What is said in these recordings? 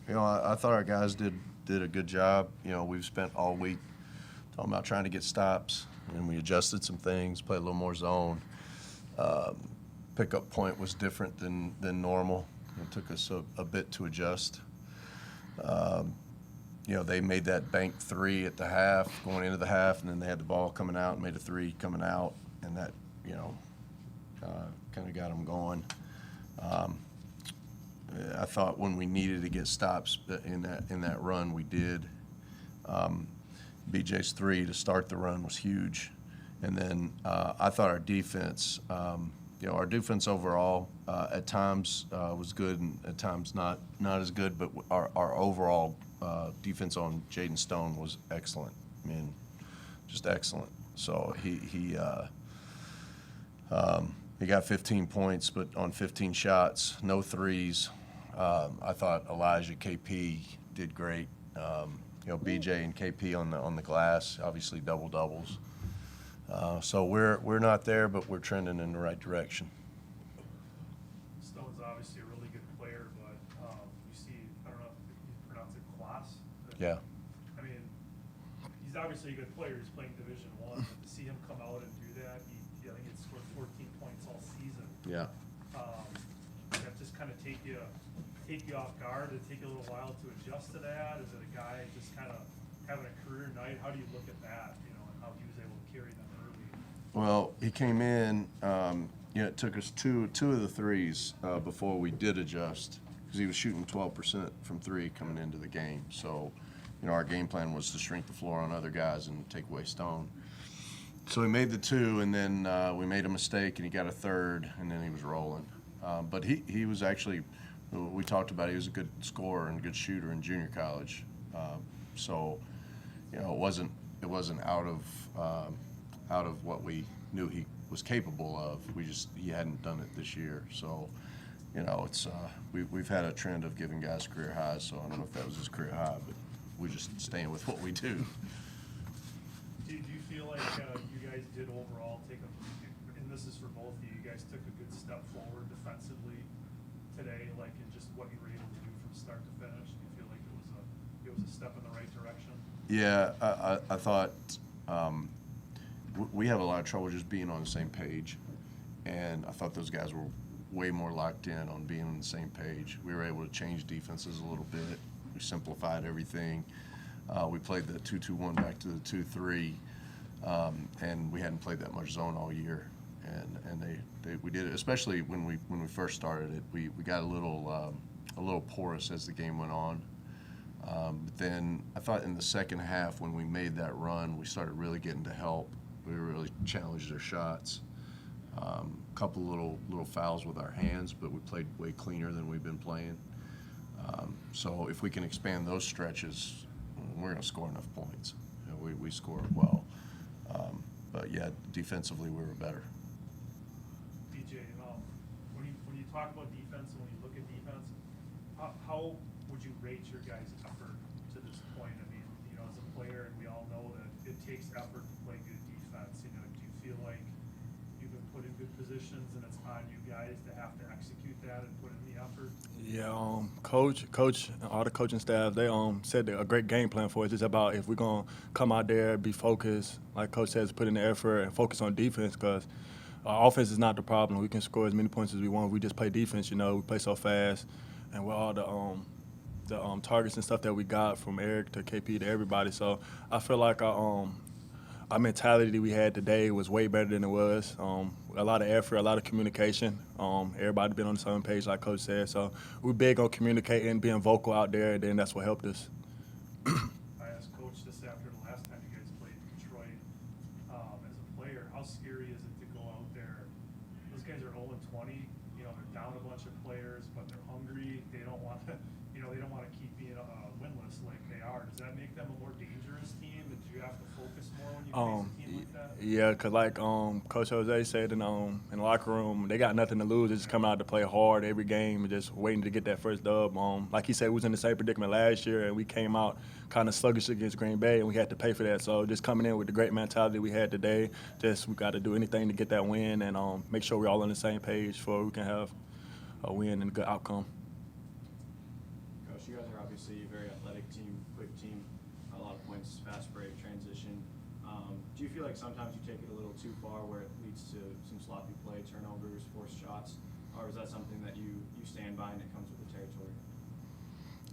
I thought our guys did a good job. We've spent all week talking about trying to get stops, and we adjusted some things, played a little more zone. Pickup point was different than normal. It took us a bit to adjust. They made that bank three at the half, going into the half, and then they had the ball coming out and made a three coming out, and that, kind of got them going. I thought when we needed to get stops in that run, we did. BJ's three to start the run was huge, and then I thought our defense, our defense overall at times was good and at times not as good, but our overall defense on Jaden Stone was excellent. I mean, just excellent. So he got 15 points, but on 15 shots, no threes. I thought Elijah, KP did great. BJ and KP on the glass, obviously double doubles. So we're not there, but we're trending in the right direction. Stone's obviously a really good player, but you see, I don't know if you pronounce it Klaas. Yeah. I mean, he's obviously a good player. He's playing Division I. But to see him come out and do that, I think he scored 14 points all season. Yeah. That just kind of take you off guard. Did it take you a little while to adjust to that? Is it a guy just kind of having a career night? How do you look at that, and how he was able to carry them early? Well, he came in, it took us two of the threes before we did adjust, because he was shooting 12% from three coming into the game. So, our game plan was to shrink the floor on other guys and take away Stone. So we made the two, and then we made a mistake, and he got a third, and then he was rolling. But he was actually, we talked about, he was a good scorer and a good shooter in junior college. So, it wasn't out of what we knew he was capable of. He hadn't done it this year. So, it's we've had a trend of giving guys career highs. So I don't know if that was his career high, but we're just staying with what we do. Do you feel like you guys did overall take and this is for both of you, you guys took a good step forward defensively today, like in just what you were able to do from start to finish? Do you feel like it was a step in the right direction? Yeah, I thought we have a lot of trouble just being on the same page, and I thought those guys were way more locked in on being on the same page. We were able to change defenses a little bit. We simplified everything. We played the 2-2-1 back to the 2-3, and we hadn't played that much zone all year. And we did it, especially when we first started it. We got a little porous as the game went on. But then I thought in the second half, when we made that run, we started really getting to help. We really challenged their shots. A couple little fouls with our hands, but we played way cleaner than we've been playing. So if we can expand those stretches, we're going to score enough points. We scored well. But yeah, defensively we were better. BJ, when you talk about defense and when you look at defense, how would you rate your guys' effort to this point? I mean, as a player, and we all know that it takes effort to play good defense. Do you feel like you've been put in good positions and it's on you guys to have to execute that and put in the effort? Yeah, coach, all the coaching staff, they said a great game plan for us. It's about if we're gonna come out there, be focused, like Coach says, put in the effort and focus on defense, because our offense is not the problem. We can score as many points as we want. We just play defense. We play so fast, and with all the targets and stuff that we got from Eric to KP to everybody. So I feel like our mentality we had today was way better than it was. A lot of effort, a lot of communication. Everybody been on the same page, like Coach said. So we're big on communicating, being vocal out there, and then that's what helped us. I asked Coach this after the last time you guys played Detroit. As a player, how scary is it to go out there? Those guys are 0-20. They're down a bunch of players, but they're hungry. They don't want to, they don't want to keep being winless like they are. Does that make them a more dangerous team? And do you have to focus more when you face a team like that? Yeah, because like Coach Jose said in the locker room, they got nothing to lose. They're just coming out to play hard every game and just waiting to get that first dub. Like he said, we was in the same predicament last year, and we came out kind of sluggish against Green Bay, and we had to pay for that. So just coming in with the great mentality we had today, we got to do anything to get that win and make sure we're all on the same page so we can have a win and a good outcome. Coach, you guys are obviously a very athletic team, quick team, a lot of points, fast break, transition. Do you feel like sometimes you take it a little too far where it leads to some sloppy play, turnovers, forced shots, or is that something that you stand by and it comes with the territory?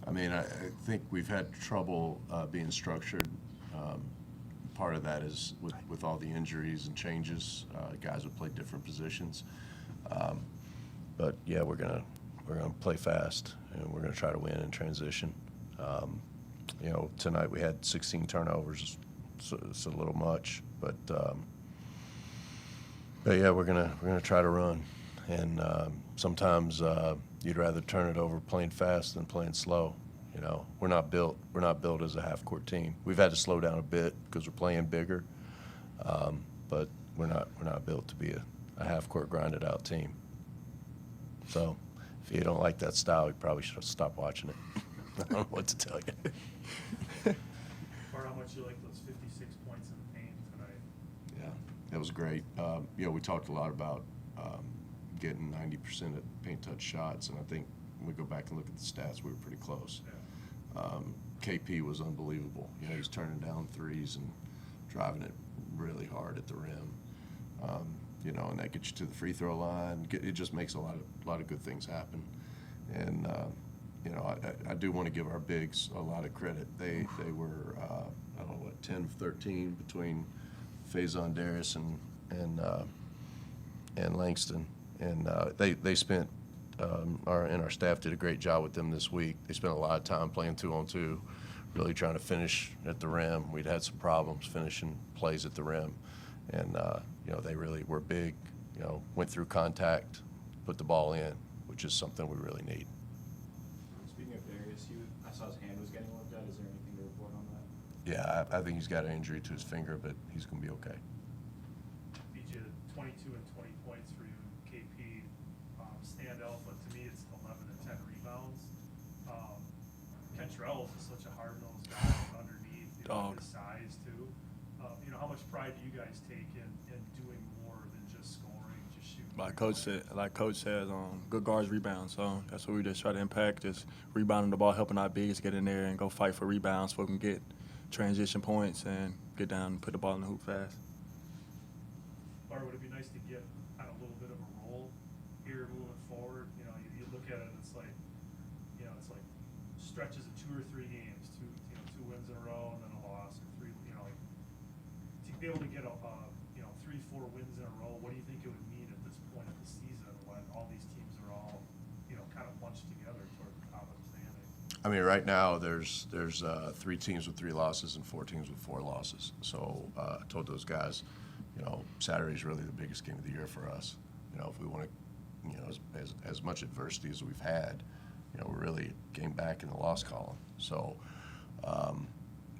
I mean, I think we've had trouble being structured. Part of that is with all the injuries and changes. Guys would play different positions. But yeah, we're gonna play fast and we're gonna try to win in transition. You know, tonight we had 16 turnovers. So it's a little much, but yeah, we're gonna try to run, and sometimes you'd rather turn it over playing fast than playing slow. You know, we're not built as a half-court team. We've had to slow down a bit because we're playing bigger, but we're not built to be a half-court grinded-out team. So if you don't like that style, you probably should stop watching it. I don't know what to tell you. Or how much you like those 56 points in the paint tonight. Yeah, it was great. You know, we talked a lot about getting 90% of paint touch shots, and I think when we go back and look at the stats, we were pretty close. Yeah. KP was unbelievable. You know, he's turning down threes and driving it really hard at the rim. You know, and that gets you to the free throw line. It just makes a lot of good things happen. And you know, I do want to give our bigs a lot of credit. They were I don't know what 10 of 13 between Faison Darius and Langston, and they spent our staff did a great job with them this week. They spent a lot of time playing 2-on-2, really trying to finish at the rim. We'd had some problems finishing plays at the rim, and you know, they really were big. You know, went through contact, put the ball in, which is something we really need. Speaking of Darius, I saw his hand was getting looked at. Is there anything to report on that? Yeah, I think he's got an injury to his finger, but he's going to be okay. Beat you 22 and 20 points for you, KP. Standout, but to me it's 11 and 10 rebounds. Kentrell is such a hard-nosed guy underneath, you know, his size too. You know, how much pride do you guys take in doing more than just scoring, just shooting? Like Coach says, good guards rebound. So that's what we just try to impact, just rebounding the ball, helping our bigs get in there and go fight for rebounds so we can get transition points and get down and put the ball in the hoop fast. Or would it be nice to get on a little bit of a roll here moving forward? You know, you look at it, it's like, you know, it's like stretches of 2 or 3 games, two wins in a row and then a loss, or 3, you know, like to be able to get 3-4 wins in a row. What do you think it would mean at this point of the season when all these teams are all, you know, kind of bunched together toward the top of the standing? I mean, right now there's 3 teams with 3 losses and 4 teams with 4 losses. So I told those guys, you know, Saturday's really the biggest game of the year for us. You know, if we want to, you know, as much adversity as we've had, you know, we're really game back in the loss column. So,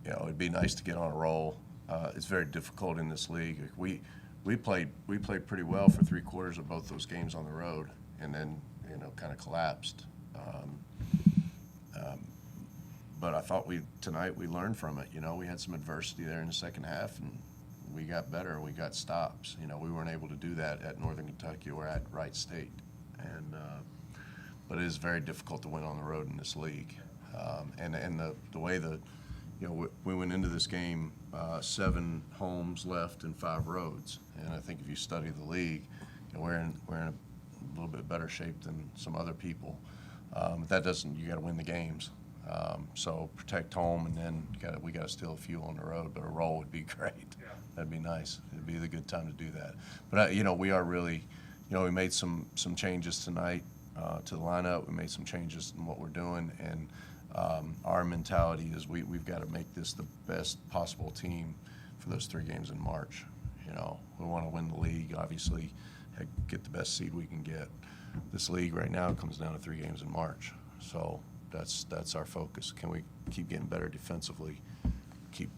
you know, it'd be nice to get on a roll. It's very difficult in this league. We played pretty well for 3 quarters of both those games on the road, and then, you know, kind of collapsed. But I thought tonight we learned from it. You know, we had some adversity there in the second half, and we got better. We got stops. You know, we weren't able to do that at Northern Kentucky or at Wright State, and but it is very difficult to win on the road in this league. And the way you know, we went into this game 7 homes left and 5 roads, and I think if you study the league, you know, we're in a little bit better shape than some other people. That doesn't, you got to win the games. So protect home, and then we got to steal a few on the road. But a roll would be great. Yeah. That'd be nice. It'd be the good time to do that. But you know, we are really, you know, we made some changes tonight to the lineup. We made some changes in what we're doing, and our mentality is we've got to make this the best possible team for those 3 games in March. You know, we want to win the league, obviously, get the best seed we can get. This league right now comes down to 3 games in March, so that's our focus. Can we keep getting better defensively? Keep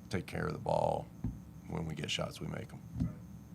take care of the ball. When we get shots, we make them.